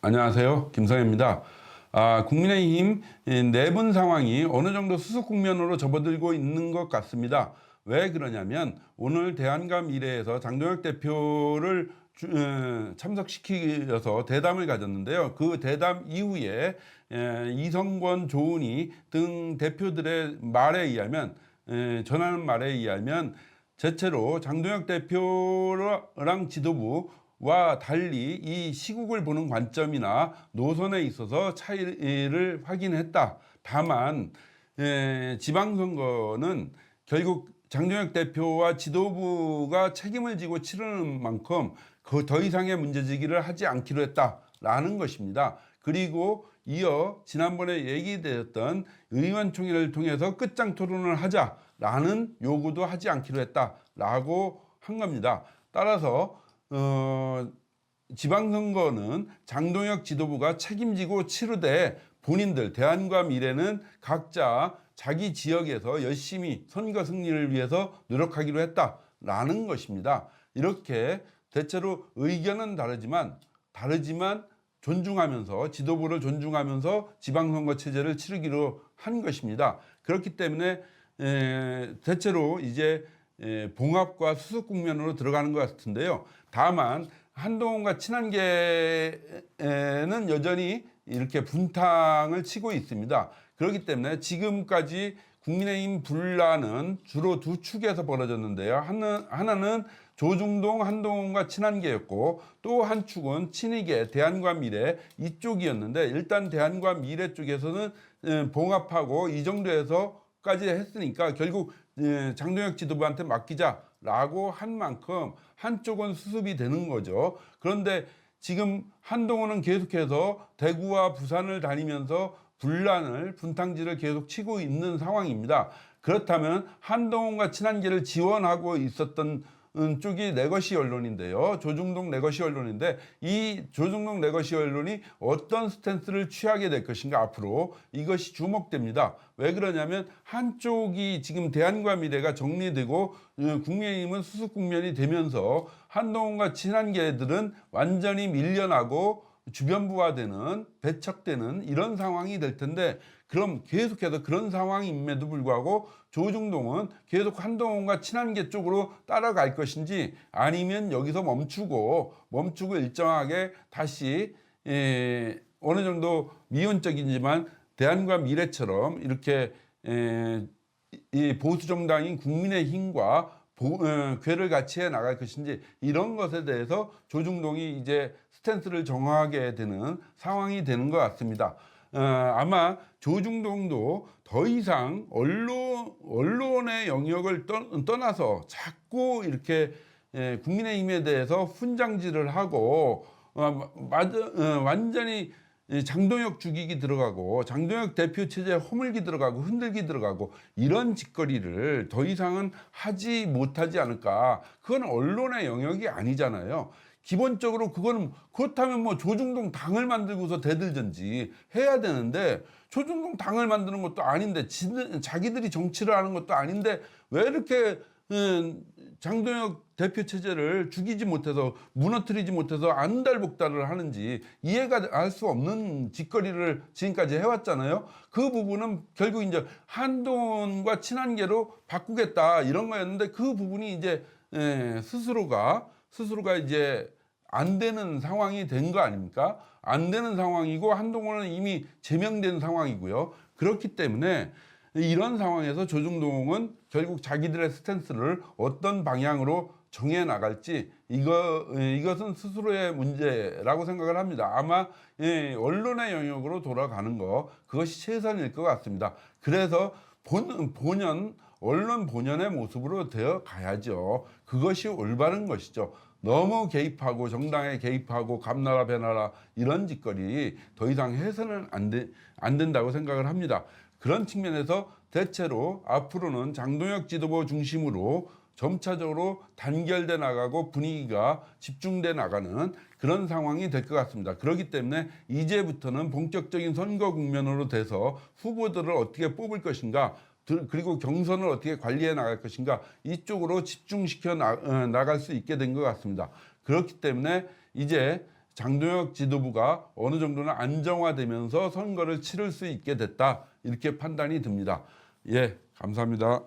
안녕하세요. 김성현입니다. 국민의힘 내분 상황이 어느 정도 수습 국면으로 접어들고 있는 것 같습니다. 왜 그러냐면 오늘 대한과미래에서 장동혁 대표를 참석시키셔서 대담을 가졌는데요. 그 대담 이후에 이성권, 조은희 등 대표들의 말에 의하면 전하는 말에 의하면 대체로 장동혁 대표랑 지도부와 달리 이 시국을 보는 관점이나 노선에 있어서 차이를 확인했다. 다만 지방선거는 결국 장동혁 대표와 지도부가 책임을 지고 치르는 만큼 그 더 이상의 문제제기를 하지 않기로 했다라는 것입니다. 그리고 이어 지난번에 얘기되었던 의원총회를 통해서 끝장 토론을 하자라는 요구도 하지 않기로 했다라고 한 겁니다. 따라서 지방선거는 장동혁 지도부가 책임지고 치르되 본인들 대한과미래는 각자 자기 지역에서 열심히 선거 승리를 위해서 노력하기로 했다라는 것입니다. 이렇게 대체로 의견은 다르지만 존중하면서 지도부를 존중하면서 지방선거 체제를 치르기로 한 것입니다. 그렇기 때문에 대체로 이제 봉합과 수습 국면으로 들어가는 것 같은데요. 다만 한동훈과 친한계는 여전히 이렇게 분탕을 치고 있습니다. 그렇기 때문에 지금까지 국민의힘 분란은 주로 두 축에서 벌어졌는데요. 하나는 조중동, 한동훈과 친한계였고 또 한 축은 친이계, 대한과미래 이쪽이었는데 일단 대한과미래 쪽에서는 봉합하고 이 정도에서까지 했으니까 결국 장동혁 지도부한테 맡기자라고 한 만큼 한쪽은 수습이 되는 거죠. 그런데 지금 한동훈은 계속해서 대구와 부산을 다니면서 분탕질을 계속 치고 있는 상황입니다. 그렇다면 한동훈과 친한계를 지원하고 있었던 쪽이 레거시 언론인데요. 조중동 레거시 언론인데 이 조중동 레거시 언론이 어떤 스탠스를 취하게 될 것인가 앞으로 이것이 주목됩니다. 왜 그러냐면 한쪽이 지금 대한과미래가 정리되고 국민의힘은 수습 국면이 되면서 한동훈과 친한계들은 완전히 밀려나고 주변부화되는 배척되는 이런 상황이 될 텐데 그럼 계속해서 그런 상황임에도 불구하고 조중동은 계속 한동훈과 친한계 쪽으로 따라갈 것인지 아니면 여기서 멈추고 일정하게 다시 어느 정도 미온적이지만 대한과미래처럼 이렇게 이 보수 정당인 국민의힘과 궤를 같이 해 나갈 것인지 이런 것에 대해서 조중동이 이제 스탠스를 정하게 되는 상황이 되는 것 같습니다. 아마 조중동도 더 이상 언론의 영역을 떠나서 자꾸 이렇게 국민의힘에 대해서 훈장질을 하고 완전히 장동혁 죽이기 들어가고 장동혁 대표 체제에 허물기 들어가고 흔들기 들어가고 이런 짓거리를 더 이상은 하지 못하지 않을까. 그건 언론의 영역이 아니잖아요. 기본적으로 그거는 그렇다면 뭐 조중동 당을 만들고서 대들든지 해야 되는데 조중동 당을 만드는 것도 아닌데 자기들이 정치를 하는 것도 아닌데 왜 이렇게 장동혁 대표 체제를 죽이지 못해서 무너뜨리지 못해서 안달복달을 하는지 이해가 할 수 없는 짓거리를 지금까지 해왔잖아요. 그 부분은 결국 이제 한동훈과 친한계로 바꾸겠다 이런 거였는데 그 부분이 이제 스스로가 이제 안 되는 상황이 된 거 아닙니까? 안 되는 상황이고 한동훈은 이미 제명된 상황이고요. 그렇기 때문에 이런 상황에서 조중동은 결국 자기들의 스탠스를 어떤 방향으로 정해 나갈지 이것은 스스로의 문제라고 생각을 합니다. 아마 언론의 영역으로 돌아가는 거 그것이 최선일 것 같습니다. 그래서 언론 본연의 모습으로 되어 가야죠. 그것이 올바른 것이죠. 너무 개입하고 정당에 개입하고 감나라 배나라 이런 짓거리 더 이상 해서는 안 된다고 생각을 합니다. 그런 측면에서 대체로 앞으로는 장동혁 지도부 중심으로 점차적으로 단결돼 나가고 분위기가 집중돼 나가는 그런 상황이 될 것 같습니다. 그렇기 때문에 이제부터는 본격적인 선거 국면으로 돼서 후보들을 어떻게 뽑을 것인가 그리고 경선을 어떻게 관리해 나갈 것인가 이쪽으로 집중시켜 나갈 수 있게 된 것 같습니다. 그렇기 때문에 이제 장동혁 지도부가 어느 정도는 안정화되면서 선거를 치를 수 있게 됐다. 이렇게 판단이 듭니다. 예, 감사합니다.